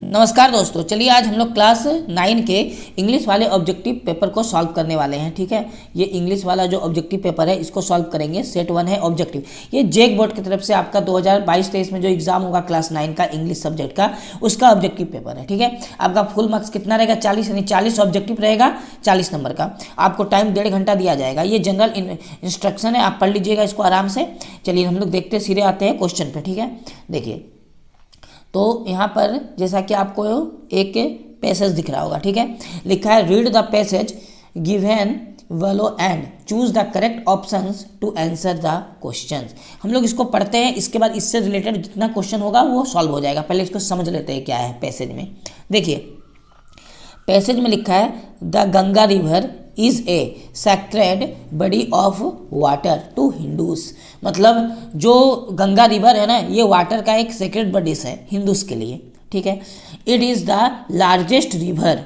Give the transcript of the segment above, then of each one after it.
नमस्कार दोस्तों, चलिए आज हम लोग क्लास 9 के इंग्लिश वाले ऑब्जेक्टिव पेपर को सॉल्व करने वाले हैं। ठीक है, ये इंग्लिश वाला जो ऑब्जेक्टिव पेपर है इसको सॉल्व करेंगे। सेट 1 है ऑब्जेक्टिव। ये जेक बोर्ड की तरफ से आपका 2022-23 में जो एग्जाम होगा क्लास 9 का इंग्लिश सब्जेक्ट का, उसका ऑब्जेक्टिव पेपर है। ठीक है, आपका फुल मार्क्स कितना रहेगा? 40, यानी 40 ऑब्जेक्टिव रहेगा 40 नंबर का। आपको टाइम 1.5 घंटा दिया जाएगा। ये जनरल इंस्ट्रक्शन है, आप पढ़ लीजिएगा इसको आराम से। चलिए हम लोग देखते सीधे आते हैं क्वेश्चन पे। ठीक है, देखिए तो यहाँ पर जैसा कि आपको एक पैसेज दिख रहा होगा। ठीक है, लिखा है read the passage given below and choose the correct options to answer the questions. हम लोग इसको पढ़ते हैं, इसके बाद इससे रिलेटेड जितना क्वेश्चन होगा वो सॉल्व हो जाएगा। पहले इसको समझ लेते हैं क्या है पैसेज में। देखिए पैसेज में लिखा है the Ganga river is a sacred body of water to Hindus. मतलब जो गंगा रिवर है ना, ये वाटर का एक सेक्रेड बॉडी है हिंदूज के लिए। ठीक है, it is the largest river.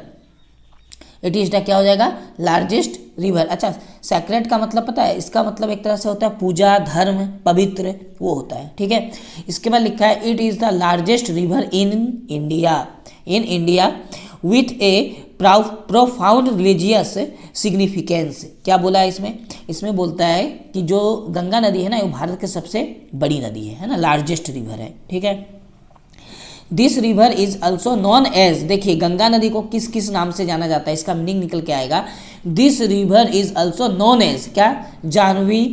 It is the क्या हो जाएगा? Largest river. अच्छा, सैक्रेड का मतलब पता है? इसका मतलब एक तरह से होता है पूजा, धर्म, पवित्र, वो होता है। ठीक है, इसके बाद लिखा है it is the largest river in India with A profound religious significance. क्या बोला है इसमें? इसमें बोलता है कि जो गंगा नदी है ना, वो भारत की सबसे बड़ी नदी है ना, लार्जेस्ट रिवर है। ठीक है, this river is also known as, देखिए गंगा नदी को किस किस नाम से जाना जाता है, इसका मीनिंग निकल के आएगा। This river is also known as क्या? जानवी,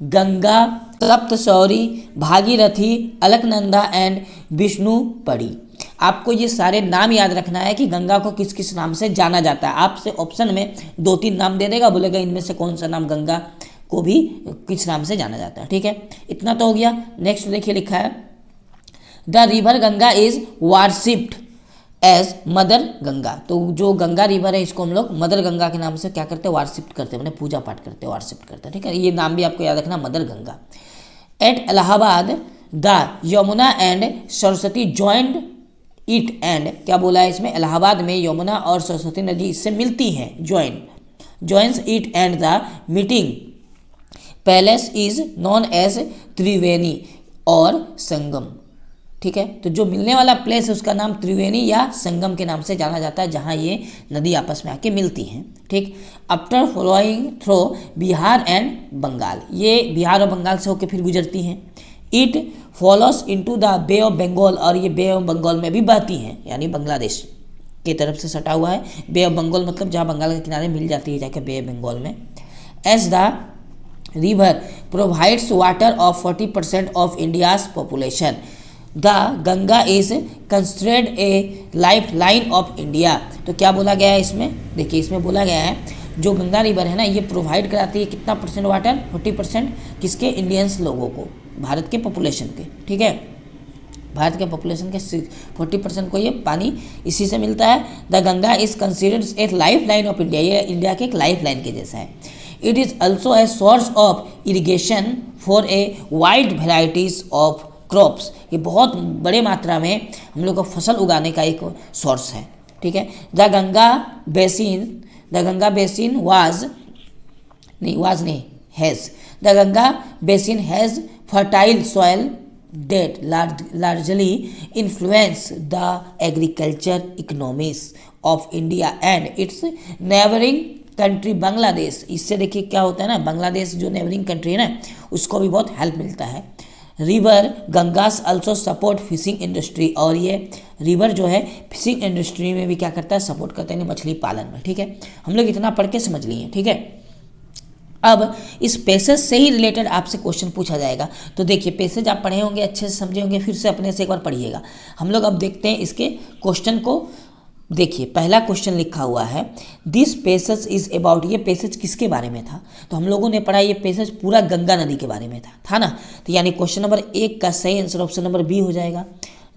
गंगा, सप्तशौरी, भागीरथी, अलकनंदा एंड विष्णुपड़ी। आपको ये सारे नाम याद रखना है कि गंगा को किस किस नाम से जाना जाता है। आपसे ऑप्शन में 2-3 नाम दे देगा, बोलेगा इनमें से कौन सा नाम गंगा को भी किस नाम से जाना जाता है। ठीक है, इतना तो हो गया। नेक्स्ट देखिए लिखा है the river Ganga is worshipped as mother Ganga. तो जो गंगा रिवर है इसको हम लोग मदर गंगा के नाम से क्या करते हैं? वार्शिप्ड करते हैं, मैंने पूजा पाठ करते हैं, वार्शिप्ड करते हैं। ठीक है, ये नाम भी आपको याद रखना, mother Ganga. At Allahabad the Yamuna and Saraswati joint it and, क्या बोला है इसमें? इलाहाबाद में यमुना और सरस्वती नदी इससे मिलती हैं, joins it and the meeting place is known as Triveni और संगम। ठीक है, तो जो मिलने वाला प्लेस है उसका नाम त्रिवेणी या संगम के नाम से जाना जाता है, जहाँ ये नदी आपस में आके मिलती हैं। ठीक, after following through Bihar and Bengal, ये बिहार और बंगाल से होकर फिर गुजरती हैं। It follows into the bay of Bengal, और ये बे ऑफ बंगाल में भी बहती हैं, यानी बांग्लादेश की तरफ से सटा हुआ है। बे ऑफ बंगाल मतलब जहाँ बंगाल के किनारे मिल जाती है जाकर बे ऑफ बंगाल में। As the river provides water of 40% of India's population, the Ganga is considered a life line of India. तो क्या बोला गया है इसमें? देखिए इसमें बोला गया है जो गंगा रिवर है ना, ये प्रोवाइड कराती है कितना परसेंट वाटर? 40%। किसके? इंडियंस लोगों को, भारत के पॉपुलेशन के। ठीक है, भारत के पॉपुलेशन के 40% को ये पानी इसी से मिलता है। The Ganga is considered a life line of India, ये इंडिया के एक लाइफ लाइन के जैसा है। It is also a source of irrigation for a wide varieties of crops, ये बहुत बड़े मात्रा में हम लोग को फसल उगाने का एक सोर्स है। ठीक है, the Ganga basin has the Ganga basin has fertile soil that largely influence the agriculture economies of India and its neighboring country Bangladesh. इससे देखिए क्या होता है ना, बांग्लादेश जो नेबरिंग कंट्री है ना, उसको भी बहुत हेल्प मिलता है। River Ganges also support fishing industry, और ये रिवर जो है फिशिंग इंडस्ट्री में भी क्या करता है? सपोर्ट करता है, मछली पालन में। ठीक है, हम लोग इतना पढ़ के समझ लिए। ठीक है, अब इस पैसेज से ही रिलेटेड आपसे क्वेश्चन पूछा जाएगा। तो देखिए पैसेज आप पढ़े होंगे, अच्छे से समझे होंगे, फिर से अपने से एक बार पढ़िएगा। हम लोग अब देखते हैं इसके क्वेश्चन को। देखिए पहला क्वेश्चन लिखा हुआ है दिस पैसेज इज अबाउट, ये पैसेज किसके बारे में था? तो हम लोगों ने पढ़ा ये पैसेज पूरा गंगा नदी के बारे में था ना। तो यानी क्वेश्चन नंबर 1 का सही आंसर ऑप्शन नंबर बी हो जाएगा,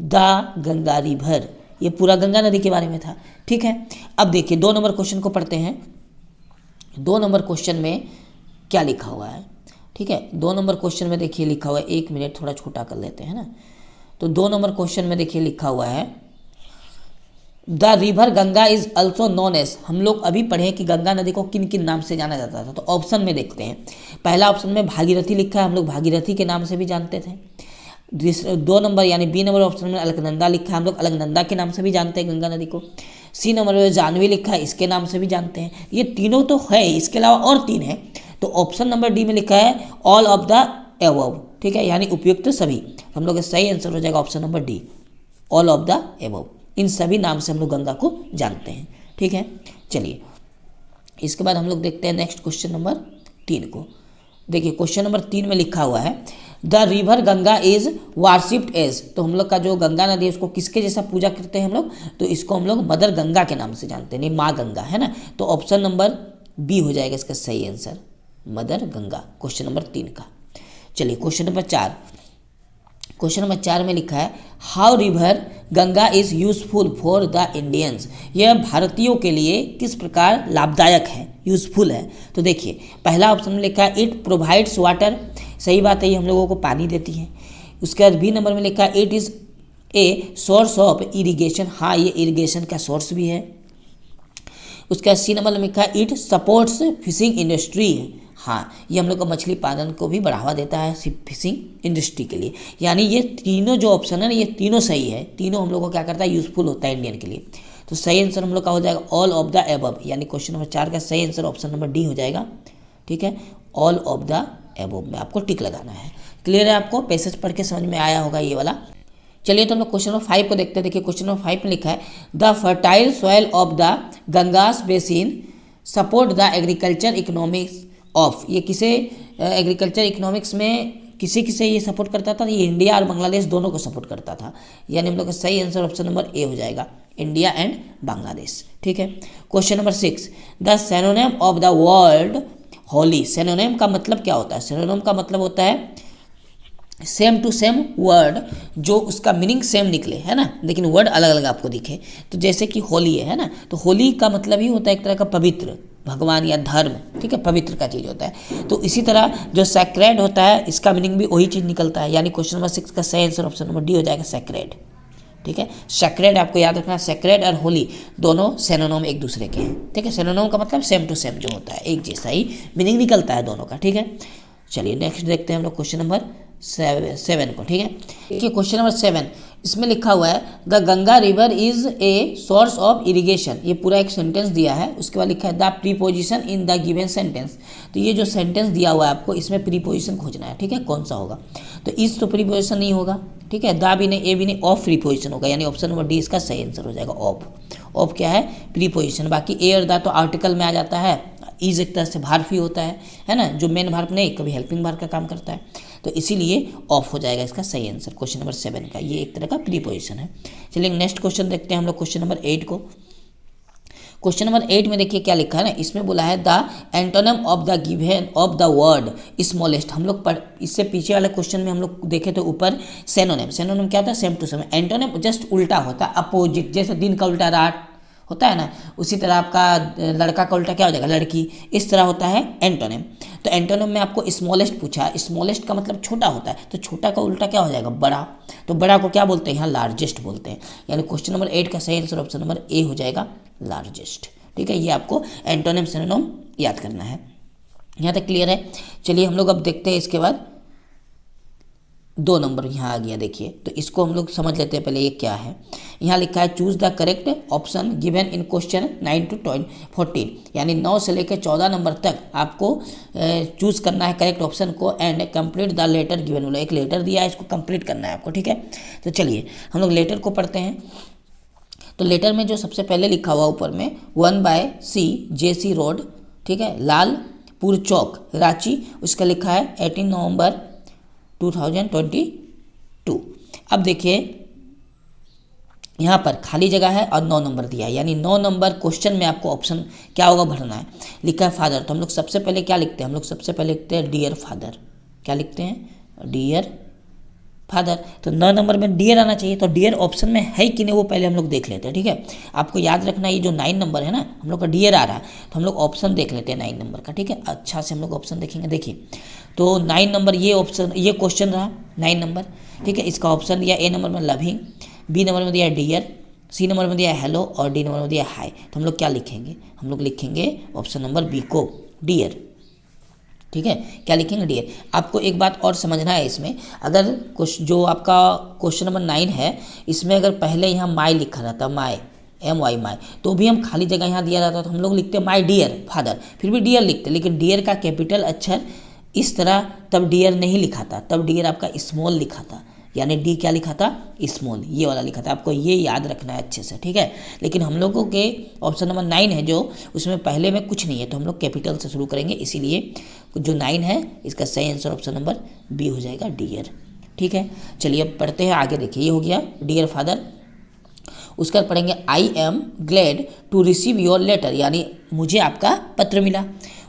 द गंगा रिवर, ये पूरा गंगा नदी के बारे में था। ठीक है, अब देखिए 2 नंबर क्वेश्चन को पढ़ते हैं। 2 नंबर क्वेश्चन में क्या लिखा हुआ है? ठीक है, 2 नंबर क्वेश्चन में देखिए लिखा हुआ है, 1 मिनट थोड़ा छोटा कर लेते हैं ना। तो 2 नंबर क्वेश्चन में देखिए लिखा हुआ है the river Ganga is also known as. हम लोग अभी पढ़े कि गंगा नदी को किन किन नाम से जाना जाता था। तो ऑप्शन में देखते हैं, पहला ऑप्शन में भागीरथी लिखा है, हम लोग भागीरथी के नाम से भी जानते थे। दो नंबर यानी बी नंबर ऑप्शन में अलकनंदा लिखा है, हम लोग अलकनंदा के नाम से भी जानते हैं गंगा नदी को। सी नंबर में जाह्नवी लिखा है, इसके नाम से भी जानते हैं। ये तीनों तो है, इसके अलावा और तीन है। तो ऑप्शन नंबर डी में लिखा है ऑल ऑफ द एबव, ठीक है, यानी उपयुक्त सभी। हम लोग का सही आंसर हो जाएगा option number D, all of the above. इन सभी नाम से हम लोग गंगा को जानते हैं, ठीक है। चलिए इसके बाद हम लोग देखते हैं नेक्स्ट क्वेश्चन नंबर 3 को। देखिए क्वेश्चन नंबर 3 में लिखा हुआ है the river Ganga is worshipped as. तो हम लोग का जो गंगा नदी है उसको किसके जैसा पूजा करते हैं हम लोग, तो इसको हम लोग मदर गंगा के नाम से जानते हैं, नहीं माँ गंगा, है ना। तो ऑप्शन नंबर बी हो जाएगा इसका सही answer, mother Ganga, question number 3 का। चलिए क्वेश्चन नंबर 4, क्वेश्चन नंबर 4 में लिखा है how river Ganga is useful for the Indians. यह भारतीयों के लिए किस प्रकार लाभदायक है, यूजफुल है। तो देखिए पहला ऑप्शन में लिखा है इट प्रोवाइड्स वाटर, सही बात है, ये हम लोगों को पानी देती है। उसके बाद बी नंबर में लिखा है it is a source of irrigation, हाँ ये इरिगेशन का सोर्स भी है। उसके बाद सी नंबर में लिखा है इट सपोर्ट्स फिशिंग इंडस्ट्री, हाँ ये हम लोग का मछली पालन को भी बढ़ावा देता है फिशिंग इंडस्ट्री के लिए। यानी ये तीनों जो ऑप्शन है ना ये तीनों सही है, तीनों हम लोग को क्या करता है यूजफुल होता है इंडियन के लिए। तो सही आंसर हम लोग का हो जाएगा ऑल ऑफ द एबव, यानी क्वेश्चन नंबर 4 का सही आंसर ऑप्शन नंबर डी हो जाएगा, ठीक है। ऑल ऑफ द एबव में आपको टिक लगाना है। क्लियर है आपको, पैसेज पढ़ के समझ में आया होगा ये वाला। चलिए तो हम लोग क्वेश्चन नंबर 5 को देखते हैं। देखिए क्वेश्चन नंबर 5 में लिखा है the fertile soil of the Ganges basin support the agriculture economics of. ये किसे एग्रीकल्चर इकोनॉमिक्स में किसे किसे ये सपोर्ट करता था, ये इंडिया और बांग्लादेश दोनों को सपोर्ट करता था, यानी हम लोग का सही आंसर ऑप्शन नंबर ए हो जाएगा, इंडिया एंड बांग्लादेश, ठीक है। Question number 6 the synonym of the word Holi. Synonym का मतलब क्या होता है, सिनोनिम का मतलब होता है सेम टू सेम वर्ड, जो उसका मीनिंग सेम निकले, है ना, लेकिन वर्ड अलग अलग आपको दिखे। तो जैसे कि होली है ना, तो होली का मतलब ही होता है एक तरह का पवित्र, भगवान या धर्म, ठीक है, पवित्र का चीज़ होता है। तो इसी तरह जो सैक्रेड होता है इसका मीनिंग भी वही चीज़ निकलता है, यानी क्वेश्चन नंबर 6 का सही आंसर ऑप्शन नंबर डी हो जाएगा सैक्रेड, ठीक है। सैक्रेड आपको याद रखना, सैक्रेड और होली दोनों सिनोनिम एक दूसरे के हैं, ठीक है। सिनोनिम का मतलब सेम टू सेम जो होता है, एक जैसा ही मीनिंग निकलता है दोनों का, ठीक है। चलिए नेक्स्ट देखते हैं हम लोग क्वेश्चन नंबर 7 को, ठीक है। देखिए क्वेश्चन नंबर 7 इसमें लिखा हुआ है the Ganga river is a source of irrigation. ये पूरा एक सेंटेंस दिया है, उसके बाद लिखा है the preposition in the given sentence. तो ये जो सेंटेंस दिया हुआ है आपको इसमें प्रीपोजिशन खोजना है, ठीक है, कौन सा होगा। तो इस तो प्रीपोजिशन नहीं होगा, ठीक है, द भी नहीं, ए भी नहीं, ऑफ प्रीपोजिशन होगा, यानी ऑप्शन नंबर डी इसका सही आंसर हो जाएगा ऑफ। ऑफ क्या है, प्रीपोजिशन। बाकी ए और द तो आर्टिकल में आ जाता है, इज एक तरह से भार्ब ही होता है ना, जो मेन भार्ब नहीं, कभी हेल्पिंग भार्ब का काम करता है, तो इसीलिए ऑफ हो जाएगा इसका सही आंसर क्वेश्चन नंबर 7 का। ये एक तरह का प्रीपोजिशन है। चलिए नेक्स्ट क्वेश्चन देखते हैं हम लोग क्वेश्चन नंबर 8 को। क्वेश्चन नंबर 8 में देखिए क्या लिखा है ना, इसमें बोला है the antonym of the given of the word smallest. हम लोग इससे पीछे वाले क्वेश्चन में हम लोग देखे तो ऊपर सिनोनिम, सिनोनिम क्या होता है, same to same. Antonym just उल्टा होता है, अपोजिट, जैसे दिन का उल्टा रात होता है ना, उसी तरह आपका लड़का का उल्टा क्या हो जाएगा, लड़की, इस तरह होता है एंटोनिम। तो एंटोनिम में आपको स्मॉलेस्ट पूछा, स्मॉलेस्ट का मतलब छोटा होता है, तो छोटा का उल्टा क्या हो जाएगा, बड़ा। तो बड़ा को क्या बोलते हैं, यहाँ लार्जेस्ट बोलते हैं, यानी क्वेश्चन नंबर 8 का सही आंसर ऑप्शन नंबर ए हो जाएगा लार्जेस्ट, ठीक है। ये आपको एंटोनिम सिनोनिम याद करना है। यहाँ तक क्लियर है। चलिए हम लोग अब देखते हैं इसके बाद 2 नंबर यहाँ आ गया, देखिए तो इसको हम लोग समझ लेते हैं पहले ये क्या है। यहाँ लिखा है choose the correct option given in question 9 to 14, यानी 9 से लेकर 14 नंबर तक आपको चूज करना है करेक्ट ऑप्शन को, and complete the letter given. बोला एक लेटर दिया है, इसको कंप्लीट करना है आपको, ठीक है। तो चलिए हम लोग लेटर को पढ़ते हैं। तो लेटर में जो सबसे पहले लिखा हुआ ऊपर में 1/C JC रोड, ठीक है, लालपुर चौक रांची, उसका लिखा है 18 नवंबर 2022। अब देखिए यहाँ पर खाली जगह है और 9 नंबर दिया है, यानी 9 नंबर क्वेश्चन में आपको ऑप्शन क्या होगा भरना है। लिखा है फादर, तो हम लोग सबसे पहले क्या लिखते हैं, हम लोग सबसे पहले लिखते हैं डियर फादर। क्या लिखते हैं, डियर फादर। तो 9 नंबर में डियर आना चाहिए, तो डियर ऑप्शन में है कि नहीं वो पहले हम लोग देख लेते हैं, ठीक है। आपको याद रखना ये जो 9 नंबर है ना, हम लोग का डियर आ रहा है, तो हम लोग ऑप्शन देख लेते हैं 9 नंबर का, ठीक है। अच्छा से हम लोग ऑप्शन देखेंगे। देखिए तो 9 नंबर ये ऑप्शन, ये क्वेश्चन रहा 9 नंबर, ठीक है। इसका ऑप्शन दिया ए नंबर में लविंग, बी नंबर में दिया डियर, सी नंबर में दिया हेलो और डी नंबर में दिया हाय। तो हम लोग क्या लिखेंगे, हम लोग लिखेंगे ऑप्शन नंबर बी को डियर, ठीक है, क्या लिखेंगे डियर। आपको एक बात और समझना है इसमें, अगर कुछ जो आपका क्वेश्चन नंबर 9 है इसमें अगर पहले यहाँ माई लिखा रहता, माई MY माई, तो भी हम खाली जगह यहाँ दिया रहता तो हम लोग लिखते माई डियर फादर, फिर भी डियर लिखते, लेकिन डियर का कैपिटल अक्षर इस तरह तब डियर नहीं लिखा था, तब डियर आपका स्मॉल लिखा था, यानी डी क्या लिखा था, स्मॉल, ये वाला लिखा था। आपको ये याद रखना है अच्छे से, ठीक है। लेकिन हम लोगों के ऑप्शन नंबर 9 है जो, उसमें पहले में कुछ नहीं है तो हम लोग कैपिटल से शुरू करेंगे, इसीलिए जो 9 है इसका सही आंसर ऑप्शन नंबर बी हो जाएगा, डियर। ठीक है, चलिए अब पढ़ते हैं आगे। देखिए ये हो गया डियर फादर, उसके बाद पढ़ेंगे I am glad to receive your letter, यानी मुझे आपका पत्र मिला।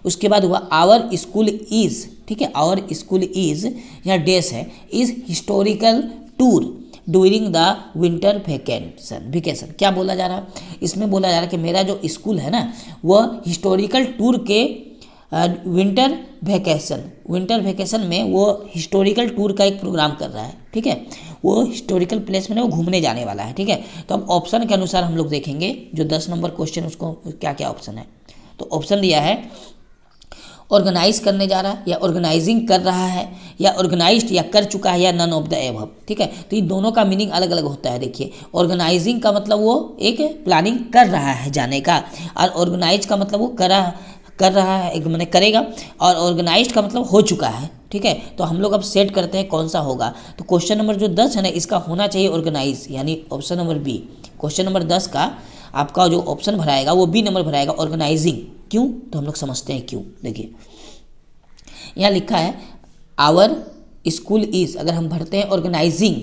उसके बाद हुआ आवर स्कूल इज़, ठीक है, आवर स्कूल इज़, यहाँ डेस है, is historical tour during the winter vacation. क्या बोला जा रहा है इसमें, बोला जा रहा है कि मेरा जो स्कूल है ना वह हिस्टोरिकल टूर के विंटर वेकेशन में वो हिस्टोरिकल टूर का एक प्रोग्राम कर रहा है, ठीक है, वो हिस्टोरिकल प्लेस में वो घूमने जाने वाला है, ठीक है। तो अब ऑप्शन के अनुसार हम लोग देखेंगे जो 10 नंबर क्वेश्चन उसको क्या क्या ऑप्शन है। तो ऑप्शन दिया है ऑर्गेनाइज करने जा रहा है, या ऑर्गेनाइजिंग कर रहा है, या ऑर्गेनाइज्ड या कर चुका है, या नन ऑफ द एबव, ठीक है। तो ये दोनों का मीनिंग अलग अलग होता है। देखिए ऑर्गेनाइजिंग का मतलब वो एक प्लानिंग कर रहा है जाने का, और ऑर्गेनाइज का मतलब वो कर रहा है एक मैंने करेगा, और ऑर्गेनाइज्ड का मतलब हो चुका है, ठीक है। तो हम लोग अब सेट करते हैं कौन सा होगा। तो क्वेश्चन नंबर जो 10 है ना इसका होना चाहिए ऑर्गेनाइज, यानी option number B. Question number 10 का आपका जो ऑप्शन भराएगा वो बी नंबर भराएगा, ऑर्गेनाइजिंग। क्यों, तो हम लोग समझते हैं क्यों। देखिए यहाँ लिखा है आवर स्कूल इज, अगर हम भरते हैं organising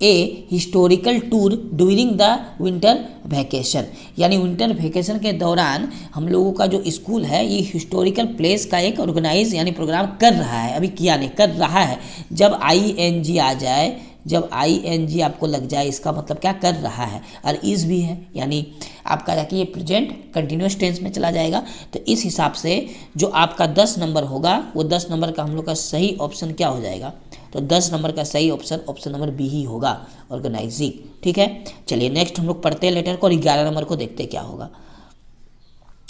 a historical tour during the winter vacation, यानी विंटर वेकेशन के दौरान हम लोगों का जो स्कूल है ये हिस्टोरिकल प्लेस का एक ऑर्गेनाइज यानी प्रोग्राम कर रहा है, अभी किया नहीं कर रहा है। जब ING आ जाए, जब ING आपको लग जाए इसका मतलब क्या कर रहा है, और इज भी है यानी आपका जाके ये प्रेजेंट कंटिन्यूस टेंस में चला जाएगा। तो इस हिसाब से जो आपका 10 नंबर होगा वो 10 नंबर का हम लोग का सही ऑप्शन क्या हो जाएगा, तो 10 नंबर का सही ऑप्शन ऑप्शन नंबर बी ही होगा, ऑर्गेनाइजिंग। ठीक है, चलिए नेक्स्ट हम लोग पढ़ते हैं लेटर को, और 11 नंबर को देखते क्या होगा।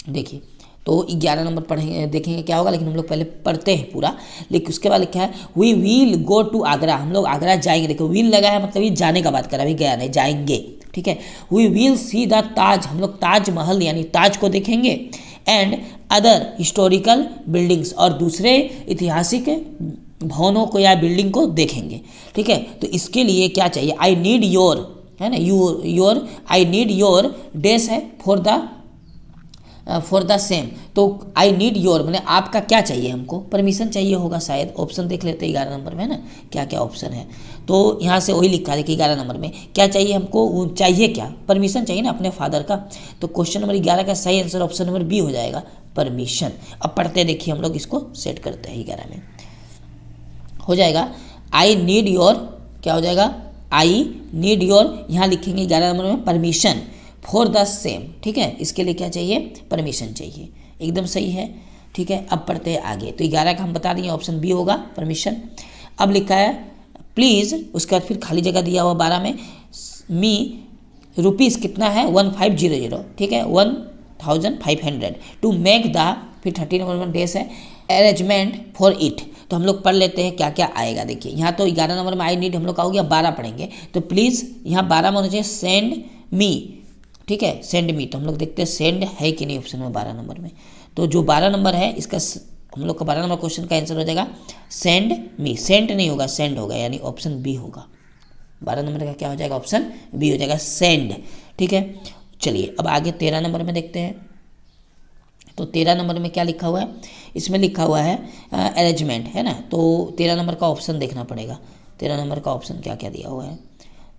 देखिए तो 11 नंबर पढ़ेंगे, देखेंगे क्या होगा, लेकिन हम लोग पहले पढ़ते हैं पूरा। लेकिन उसके बाद लिखा है we will go to Agra, हम लोग आगरा जाएंगे। देखो विल लगा है मतलब ये जाने का बात कर रहा है, अभी गया नहीं, जाएंगे। ठीक है, वी विल सी द ताज, हम लोग ताजमहल यानी ताज को देखेंगे। एंड अदर हिस्टोरिकल बिल्डिंग्स, और दूसरे ऐतिहासिक भवनों को या बिल्डिंग को देखेंगे। ठीक है, तो इसके लिए क्या चाहिए, आई नीड योर, है ना, योर आई नीड योर डेस है फॉर द सेम। तो आई नीड योर मैंने आपका क्या चाहिए, हमको परमिशन चाहिए होगा शायद। ऑप्शन देख लेते हैं 11 नंबर में, है ना, क्या क्या ऑप्शन है। तो यहाँ से वही लिखा है कि 11 नंबर में क्या चाहिए हमको, वो चाहिए क्या, परमिशन चाहिए ना अपने फादर का। तो क्वेश्चन नंबर 11 का सही आंसर ऑप्शन नंबर बी हो जाएगा, परमिशन। अब पढ़ते देखिए हम लोग इसको सेट करते हैं। 11 में हो जाएगा आई नीड योर, क्या हो जाएगा, आई नीड योर, यहाँ लिखेंगे 11 नंबर में परमिशन फॉर द सेम। ठीक है, इसके लिए क्या चाहिए, परमिशन चाहिए, एकदम सही है। ठीक है, अब पढ़ते हैं आगे। तो 11 का हम बता देंगे ऑप्शन बी होगा, परमिशन। अब लिखा है प्लीज़, उसके बाद फिर खाली जगह दिया हुआ 12 में, मी रुपीज़ कितना है 1500, ठीक है 1500 टू मेक द, फिर 30 नंबर में डेस है अरेंजमेंट फॉर इट। तो हम लोग पढ़ लेते हैं क्या क्या आएगा। देखिए यहाँ तो 11 नंबर में आई नीड हम लोग का हो गया, 12 पढ़ेंगे। तो प्लीज़ यहाँ 12 में होना चाहिए सेंड मी, ठीक है, सेंड मी। तो हम लोग देखते हैं सेंड है कि नहीं ऑप्शन में 12 नंबर में। तो जो 12 नंबर है इसका हम लोग का 12 नंबर क्वेश्चन का आंसर हो जाएगा सेंड मी, सेंड नहीं होगा सेंड होगा, यानी ऑप्शन बी होगा। 12 नंबर का क्या हो जाएगा, ऑप्शन बी हो जाएगा, सेंड। ठीक है, चलिए अब आगे 13 नंबर में देखते हैं। तो 13 नंबर में क्या लिखा हुआ है, इसमें लिखा हुआ है अरेंजमेंट, है ना। तो 13 नंबर का ऑप्शन देखना पड़ेगा, 13 नंबर का ऑप्शन क्या क्या दिया हुआ है।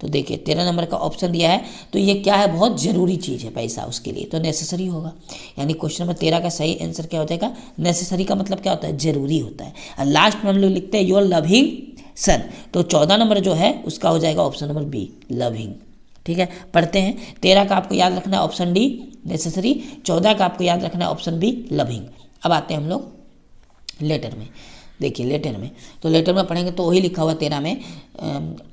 तो देखिए 13 नंबर का ऑप्शन दिया है, तो ये क्या है, बहुत ज़रूरी चीज़ है पैसा, उसके लिए तो नेसेसरी होगा। यानी क्वेश्चन नंबर 13 का सही आंसर क्या हो जाएगा, नेसेसरी का मतलब क्या होता है, ज़रूरी होता है। और लास्ट में हम लोग लिखते हैं योर लविंग सन। तो 14 नंबर जो है उसका हो जाएगा ऑप्शन नंबर बी, लविंग। ठीक है, पढ़ते हैं। 13 का आपको याद रखना है ऑप्शन डी नेसेसरी, 14 का आपको याद रखना है ऑप्शन बी लविंग। अब आते हैं हम लोग लेटर में। देखिए लेटर में, तो लेटर में पढ़ेंगे तो वही लिखा हुआ 13 में,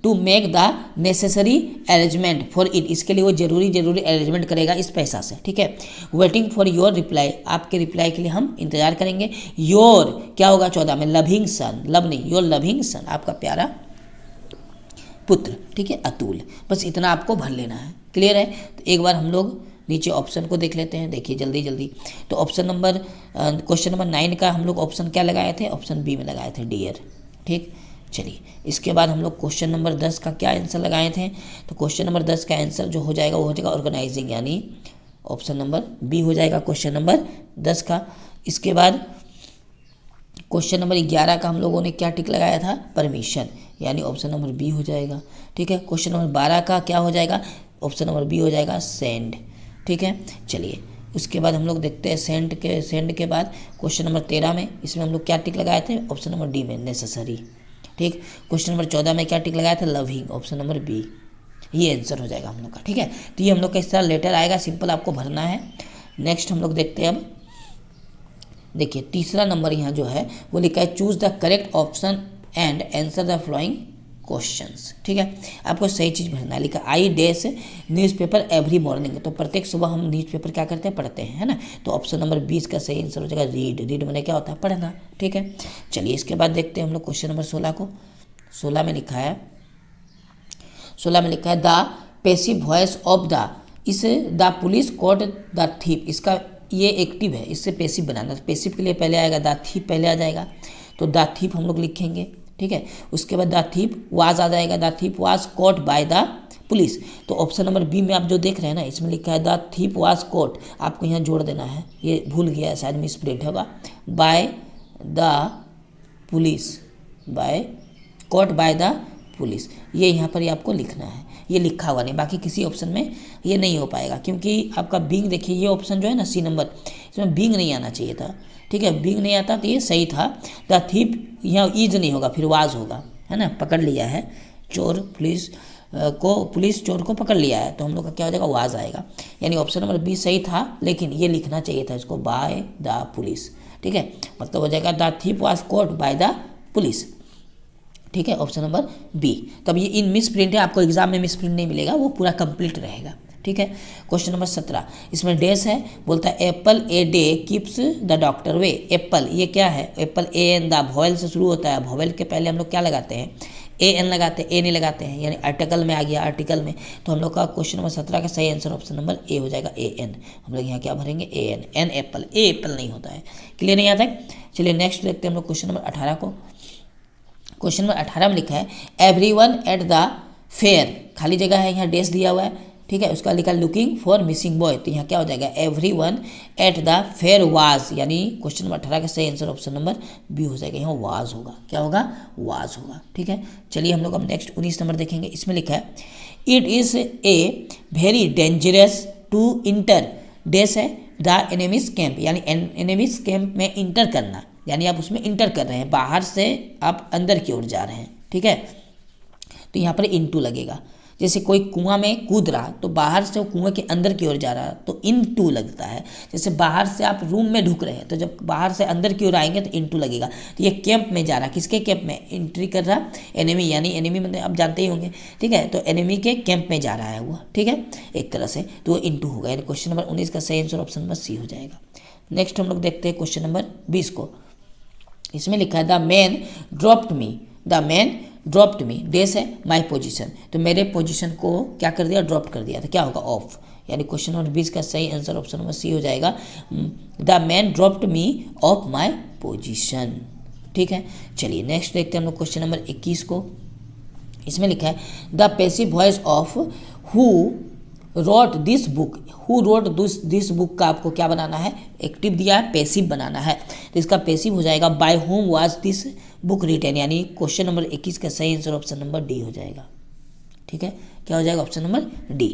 to make the necessary arrangement for it, इसके लिए वो जरूरी अरेंजमेंट करेगा इस पैसा से, ठीक है। वेटिंग फॉर योर रिप्लाई, आपके रिप्लाई के लिए हम इंतजार करेंगे। योर क्या होगा 14 में, लविंग सन, लव नहीं, योर लविंग सन, आपका प्यारा पुत्र, ठीक है, अतुल। बस इतना आपको भर लेना है, क्लियर है। तो एक बार हम लोग नीचे ऑप्शन को देख लेते हैं, देखिए जल्दी जल्दी। तो ऑप्शन नंबर क्वेश्चन नंबर 9 का हम लोग ऑप्शन क्या लगाए थे, ऑप्शन बी में लगाए थे डियर, ठीक। चलिए इसके बाद हम लोग क्वेश्चन नंबर 10 का क्या आंसर लगाए थे, तो क्वेश्चन नंबर 10 का आंसर जो हो जाएगा वो हो जाएगा ऑर्गेनाइजिंग, यानी ऑप्शन नंबर बी हो जाएगा क्वेश्चन नंबर 10 का। इसके बाद क्वेश्चन नंबर 11 का हम लोगों ने क्या टिक लगाया था, परमिशन, यानी ऑप्शन नंबर बी हो जाएगा, ठीक है। क्वेश्चन नंबर 12 का क्या हो जाएगा, ऑप्शन नंबर बी हो जाएगा सेंड, ठीक है। चलिए उसके बाद हम लोग देखते हैं सेंड के बाद क्वेश्चन नंबर 13 में, इसमें हम लोग क्या टिक लगाए थे, ऑप्शन नंबर डी में नेसेसरी, ठीक। क्वेश्चन नंबर 14 में क्या टिक लगाया था, लविंग, ऑप्शन नंबर बी, ये आंसर हो जाएगा हम लोग का, ठीक है। तो ये हम लोग का इस तरह लेटर आएगा, सिंपल आपको भरना है। नेक्स्ट हम लोग देखते हैं अब, देखिए तीसरा नंबर यहाँ जो है वो लिखा है choose the correct option and answer the following questions, ठीक है। आपको सही चीज़ भरना है, लिखा आई डेस न्यूज़पेपर एवरी मॉर्निंग, तो प्रत्येक सुबह हम न्यूज़पेपर क्या करते हैं, पढ़ते हैं, है ना। तो ऑप्शन नंबर 20 का सही आंसर हो जाएगा रीड मैंने क्या होता है, पढ़ना, ठीक है। चलिए इसके बाद देखते हैं हम लोग क्वेश्चन नंबर 16 को। 16 में लिखा है the passive voice of the, is the police caught the thief, इसका ये एक्टिव है, इससे पैसिव बनाना, पैसिव के लिए पहले आएगा द थीप, पहले आ जाएगा, तो द थीप हम लोग लिखेंगे, ठीक है। उसके बाद द थीप वाज आ जाएगा, the thief was caught by the police, तो ऑप्शन नंबर बी में आप जो देख रहे हैं ना, इसमें लिखा है द थीप वाज कॉट, आपको यहाँ जोड़ देना है, ये भूल गया है शायद, मिस प्रिंट होगा, by the police, bye caught by the police, ये यहाँ पर ये आपको लिखना है, ये लिखा हुआ नहीं, बाकी किसी ऑप्शन में ये नहीं हो पाएगा, क्योंकि आपका बिंग, देखिए ये ऑप्शन जो है ना सी नंबर, इसमें बिंग नहीं आना चाहिए था, ठीक है, बिंग नहीं आता तो ये सही था। द थीप यहाँ ईज नहीं होगा, फिर वाज होगा, है ना, पकड़ लिया है चोर, पुलिस चोर को पकड़ लिया है, तो हम लोग का क्या हो जाएगा, वाज आएगा, यानी ऑप्शन नंबर बी सही था, लेकिन ये लिखना चाहिए था इसको बाय द पुलिस, ठीक है, मतलब हो जाएगा the thief was caught by the police, ठीक है, ऑप्शन नंबर बी। तब ये इन मिस प्रिंट है, आपको एग्जाम में मिस प्रिंट नहीं मिलेगा, वो पूरा कंप्लीट रहेगा, ठीक है। क्वेश्चन नंबर 17, इसमें डेस है, बोलता है apple a day keeps the doctor way, apple ये क्या है, apple a an the vowel से शुरू होता है, वॉवेल के पहले हम लोग क्या लगाते हैं, ए एन लगाते हैं, ए नहीं लगाते हैं, यानी आर्टिकल में आ गया, आर्टिकल में, तो हम लोग का क्वेश्चन नंबर 17 का सही आंसर ऑप्शन नंबर ए हो जाएगा, ए एन, हम लोग यहाँ क्या भरेंगे, A N, an apple, A Apple नहीं होता है, क्लियर नहीं आता है। चलिए नेक्स्ट देखते हैं हम लोग क्वेश्चन नंबर 18 को। क्वेश्चन नंबर 18 में लिखा है एवरीवन एट द फेयर, खाली जगह है, यहाँ डेस दिया हुआ है, ठीक है, उसका लिखा लुकिंग फॉर मिसिंग बॉय, तो यहाँ क्या हो जाएगा, everyone at the fair was, यानी क्वेश्चन नंबर 18 का सही आंसर ऑप्शन नंबर बी हो जाएगा, यहाँ वाज होगा, क्या होगा, वाज होगा, ठीक है। चलिए हम लोग अब नेक्स्ट 19 नंबर देखेंगे, इसमें लिखा है it is a very dangerous to enter डेस है द एनिमीज कैंप, यानी एनिमीज कैंप में इंटर करना, यानी आप उसमें इंटर कर रहे हैं, बाहर से आप अंदर की ओर जा रहे हैं, ठीक है, तो यहाँ पर इनटू लगेगा, जैसे कोई कुआं में कूद रहा तो बाहर से वो कुएं के अंदर की ओर जा रहा तो इनटू लगता है, जैसे बाहर से आप रूम में ढुक रहे हैं तो जब बाहर से अंदर की ओर आएंगे तो इनटू लगेगा, तो ये कैंप में जा रहा, किसके कैंप में, एंट्री कर रहा एनिमी, यानी एनिमी मतलब आप जानते ही होंगे, ठीक है, तो एनिमी के कैंप में जा रहा है वो, ठीक है, एक तरह से, तो वो इनटू होगा, यानी क्वेश्चन नंबर 19 का सही आंसर ऑप्शन नंबर सी हो जाएगा। नेक्स्ट हम लोग देखते हैं क्वेश्चन नंबर 20 को, इसमें लिखा है the man dropped me, the man dropped me डेस है माय पोजीशन, तो मेरे पोजीशन को क्या कर दिया, ड्रॉप कर दिया, तो क्या होगा, ऑफ, यानी क्वेश्चन नंबर 20 का सही आंसर ऑप्शन नंबर सी हो जाएगा, the man dropped me of my position, ठीक है। चलिए नेक्स्ट देखते हैं हम लोग क्वेश्चन नंबर 21 को, इसमें लिखा है the passive voice of who wrote this book, who wrote this book का आपको क्या बनाना है, एक्टिव दिया है, पैसिव बनाना है, तो इसका पैसिव हो जाएगा by whom was this book written, यानी क्वेश्चन नंबर 21 का सही आंसर ऑप्शन नंबर डी हो जाएगा, ठीक है, क्या हो जाएगा, ऑप्शन नंबर डी।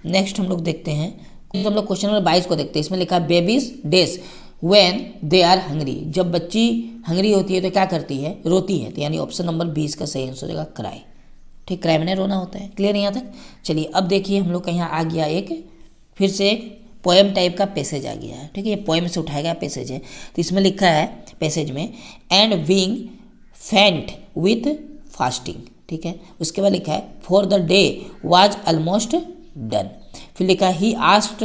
नेक्स्ट हम लोग देखते हैं, तो हम लोग क्वेश्चन नंबर 22 को देखते हैं, इसमें लिखा है बेबीज डेस व्हेन दे आर हंग्री, जब बच्ची हंग्री होती है तो क्या करती है, रोती है, तो यानी ऑप्शन नंबर 20 का सही आंसर हो जाएगा क्राई, ठीक, क्राई में रोना होता है, क्लियर यहाँ तक। चलिए अब देखिए हम लोग का यहाँ आ गया एक फिर से एक पोएम टाइप का पैसेज आ गया है, ठीक है, ये पोएम से उठाया गया पैसेज है, तो इसमें लिखा है पैसेज में and being faint with fasting, ठीक है। उसके बाद लिखा है for the day was almost done. फिर लिखा है he asked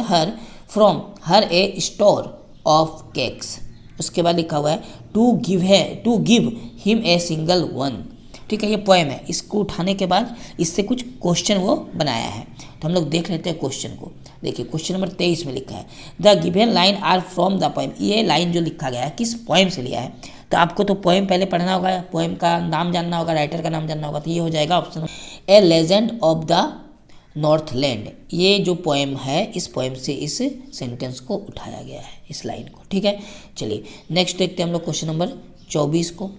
her from her a store of cakes. उसके बाद लिखा हुआ है to give him a single one, ठीक है। ये पोएम है, इसको उठाने के बाद इससे कुछ क्वेश्चन वो बनाया है, तो हम लोग देख लेते हैं क्वेश्चन को। देखिए क्वेश्चन नंबर 23 में लिखा है the given line are from the poem. ये लाइन जो लिखा गया है किस पोएम से लिया है, तो आपको तो पोएम पहले पढ़ना होगा, पोएम का नाम जानना होगा, राइटर का नाम जानना होगा, तो ये हो जाएगा option A legend of the Northland. ये जो पोएम है इस पोएम से इस सेंटेंस को उठाया गया है, इस लाइन को, ठीक है। चलिए नेक्स्ट देखते हैं हम लोग क्वेश्चन नंबर 24 को।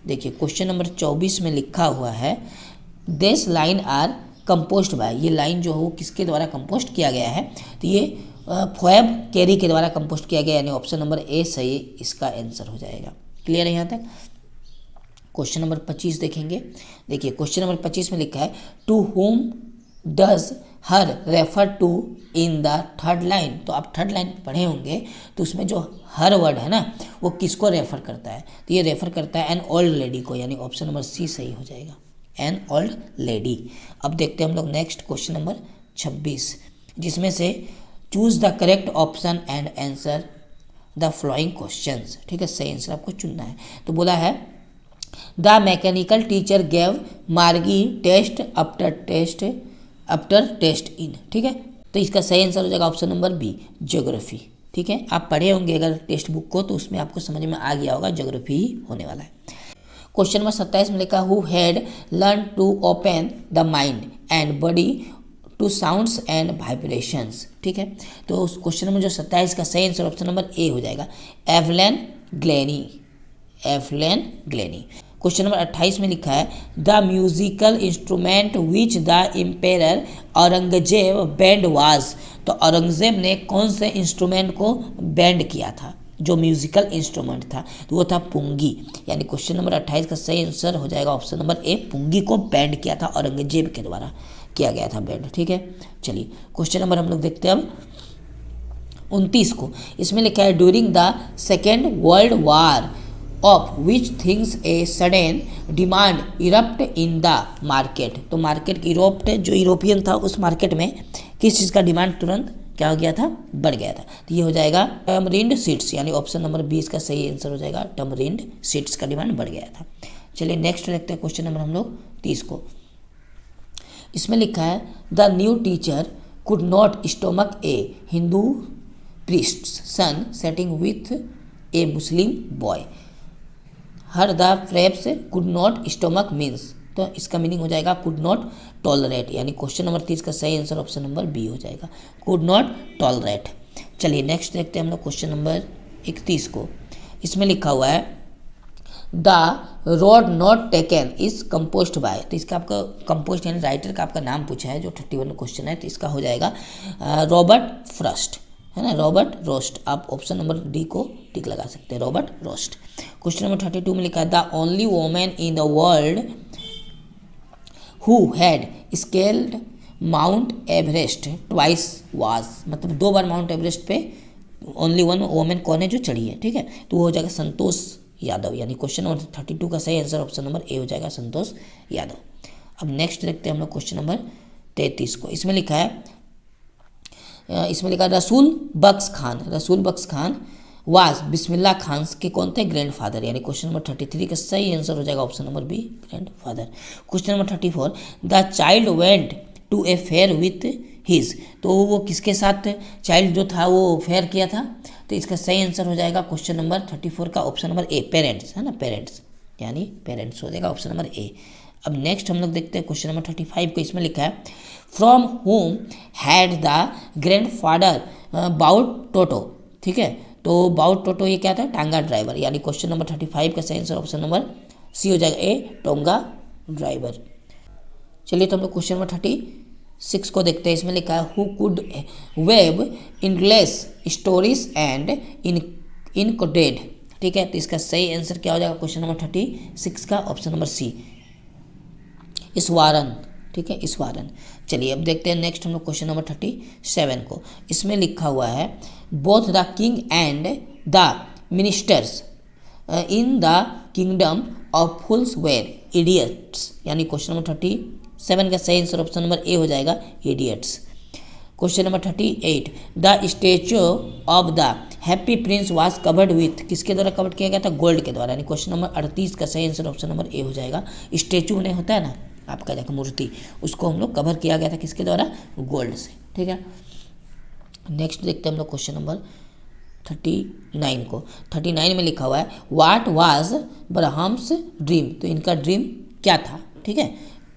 देखिए क्वेश्चन नंबर 24 में लिखा हुआ है this line are composed by. ये लाइन जो है वो किसके द्वारा कंपोस्ट किया गया है, तो ये फोएब कैरी के द्वारा कंपोस्ट किया गया, यानी ऑप्शन नंबर ए सही इसका आंसर हो जाएगा। क्लियर है यहाँ तक। क्वेश्चन नंबर 25 देखेंगे। देखिए क्वेश्चन नंबर 25 में लिखा है to whom does her refer to in the third line. तो आप थर्ड लाइन पढ़े होंगे, तो उसमें जो हर वर्ड है ना वो किसको रेफर करता है, तो ये रेफर करता है एन ओल्ड लेडी को, यानी ऑप्शन नंबर सी सही हो जाएगा, एन ओल्ड लेडी। अब देखते हैं हम लोग नेक्स्ट क्वेश्चन नंबर 26, जिसमें से choose the correct option and answer the following questions, ठीक है। सही आंसर आपको चुनना है। तो बोला है द मैकेनिकल टीचर गेव मार्गी टेस्ट आफ्टर टेस्ट इन, ठीक है। तो इसका सही आंसर हो जाएगा ऑप्शन नंबर बी ज्योग्राफी, ठीक है। आप पढ़े होंगे अगर टेक्स्ट बुक को, तो उसमें आपको समझ में आ गया होगा ज्योग्राफी ही होने वाला है। क्वेश्चन नंबर 27 में लिखा who had learn to open the mind and body to sounds and vibrations, ठीक है। तो उस क्वेश्चन नंबर जो 27 का सही आंसर ऑप्शन नंबर ए हो जाएगा, एवलेन ग्लेनी। क्वेश्चन नंबर 28 में लिखा है the musical instrument which the emperor Aurangzeb band was. तो औरंगजेब ने कौन से इंस्ट्रूमेंट को बैंड किया था, जो म्यूजिकल इंस्ट्रूमेंट था, तो वो था पुंगी, यानी क्वेश्चन नंबर 28 का सही आंसर हो जाएगा ऑप्शन नंबर ए, पुंगी को बैंड किया था औरंगजेब के द्वारा किया गया था बैंड, ठीक है। चलिए क्वेश्चन नंबर हम लोग देखते हैं अब 29 को। इसमें लिखा है during the second world war of which things a sudden demand erupt in the market. तो मार्केट यूरोप जो यूरोपियन था उस मार्केट में किस चीज़ का डिमांड तुरंत क्या हो गया था, बढ़ गया था। तो ये हो जाएगा टमरिंड सीड्स, यानी ऑप्शन नंबर 20 का सही आंसर हो जाएगा, टमरिंड सीड्स का डिमांड बढ़ गया था। चलिए नेक्स्ट देखते हैं क्वेश्चन नंबर हम लोग 30 को। इसमें लिखा है the new teacher could not stomach a Hindu priest son sitting with a Muslim boy. Here the phrase could not stomach means, तो इसका मीनिंग हो जाएगा कुड नॉट टॉलरेट, यानी क्वेश्चन नंबर 30 का सही आंसर ऑप्शन नंबर बी हो जाएगा, could not tolerate. चलिए नेक्स्ट देखते हैं हम लोग क्वेश्चन नंबर 31 को। इसमें लिखा हुआ है the road not taken is composed by. तो इसका आपका कंपोस्ट यानी राइटर का आपका नाम पूछा है, जो 31 क्वेश्चन है, तो इसका हो जाएगा रॉबर्ट फ्रॉस्ट, है ना, रॉबर्ट रोस्ट। आप ऑप्शन नंबर डी को टिक लगा सकते हैं, रॉबर्ट रोस्ट। क्वेश्चन नंबर 32 में लिखा है the only women in the world who had scaled mount Everest twice was. मतलब 2 बार माउंट एवरेस्ट पे ओनली वन वोमेन कौन है जो चढ़ी है, ठीक है। तो वो हो जाएगा संतोष यादव, यानी क्वेश्चन नंबर 32 का सही आंसर ऑप्शन नंबर ए हो जाएगा, संतोष यादव। अब नेक्स्ट देखते हैं हम लोग क्वेश्चन नंबर 33 को। इसमें लिखा है रसूल बख्श खान वाज बिस्मिल्लाह खान के कौन थे, ग्रैंडफादर, यानी क्वेश्चन नंबर 33 का सही आंसर हो जाएगा option number B, grandfather. Question number 34 the child went to a fair with his. तो वो किसके साथ चाइल्ड जो था वो फेयर किया था, तो इसका सही आंसर हो जाएगा क्वेश्चन नंबर 34 का ऑप्शन नंबर ए, पेरेंट्स, है ना, पेरेंट्स, यानी पेरेंट्स हो जाएगा ऑप्शन नंबर ए। अब नेक्स्ट हम लोग देखते हैं क्वेश्चन नंबर 35 को। इसमें लिखा है from home had the grandfather bought Toto, ठीक है। तो बाउट टोटो ये क्या था, टांगा ड्राइवर, यानी क्वेश्चन नंबर 35 का सही आंसर ऑप्शन नंबर सी हो जाएगा ए, टोंगा ड्राइवर। चलिए तो हम लोग क्वेश्चन नंबर 36 को देखते हैं। इसमें लिखा है who could web English stories and encoded, ठीक है। तो इसका सही आंसर क्या हो जाएगा क्वेश्चन नंबर 36 का ऑप्शन नंबर सी, ईश्वरन, ठीक है, ईश्वरन। चलिए अब देखते हैं नेक्स्ट हम लोग क्वेश्चन नंबर 37 को। इसमें लिखा हुआ है both the king and the ministers in the kingdom of fools were idiots, यानी क्वेश्चन नंबर 37 का सही आंसर ऑप्शन नंबर ए हो जाएगा idiots. Question number 38, the statue of the happy prince was covered with, किसके द्वारा covered किया गया था? गोल्ड के द्वारा, यानी क्वेश्चन नंबर 38 का सही आंसर ऑप्शन नंबर ए हो जाएगा। स्टेच्यू नहीं होता है ना आपका जाकर मूर्ति, उसको हम लोग कवर किया गया था किसके द्वारा? गोल्ड से, ठीक है। नेक्स्ट देखते हैं हम लोग क्वेश्चन नंबर 39 को। 39 में लिखा हुआ है व्हाट वाज ब्रह्म्स ड्रीम, तो इनका ड्रीम क्या था, ठीक है।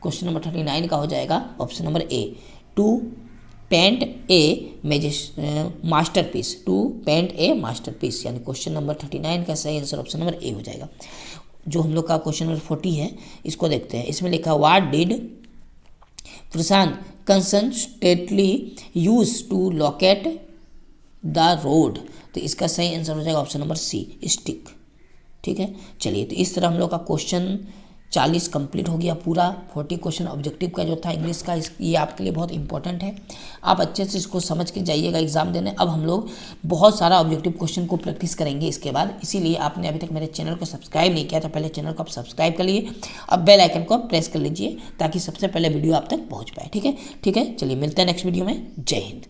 क्वेश्चन नंबर 39 का हो जाएगा option number A, to paint a masterpiece, to paint a masterpiece, यानी क्वेश्चन नंबर 39 का सही आंसर ऑप्शन नंबर ए हो जाएगा। जो हम लोग का क्वेश्चन नंबर 40 है, इसको देखते हैं। इसमें लिखा what did Prashant concentratedly use to locate the road, तो इसका सही आंसर हो जाएगा ऑप्शन नंबर सी, स्टिक, ठीक है। चलिए, तो इस तरह हम लोग का क्वेश्चन 40 कंप्लीट हो गया पूरा। 40 क्वेश्चन ऑब्जेक्टिव का जो था इंग्लिश का, ये आपके लिए बहुत इंपॉर्टेंट है, आप अच्छे से इसको समझ के जाइएगा एग्जाम देने। अब हम लोग बहुत सारा ऑब्जेक्टिव क्वेश्चन को प्रैक्टिस करेंगे इसके बाद, इसीलिए आपने अभी तक मेरे चैनल को सब्सक्राइब नहीं किया तो पहले चैनल को आप सब्सक्राइब कर लिए, अब बेल आइकन को प्रेस कर लीजिए ताकि सबसे पहले वीडियो आप तक पहुँच पाए, ठीक है। चलिए मिलते हैं नेक्स्ट वीडियो में। जय हिंद।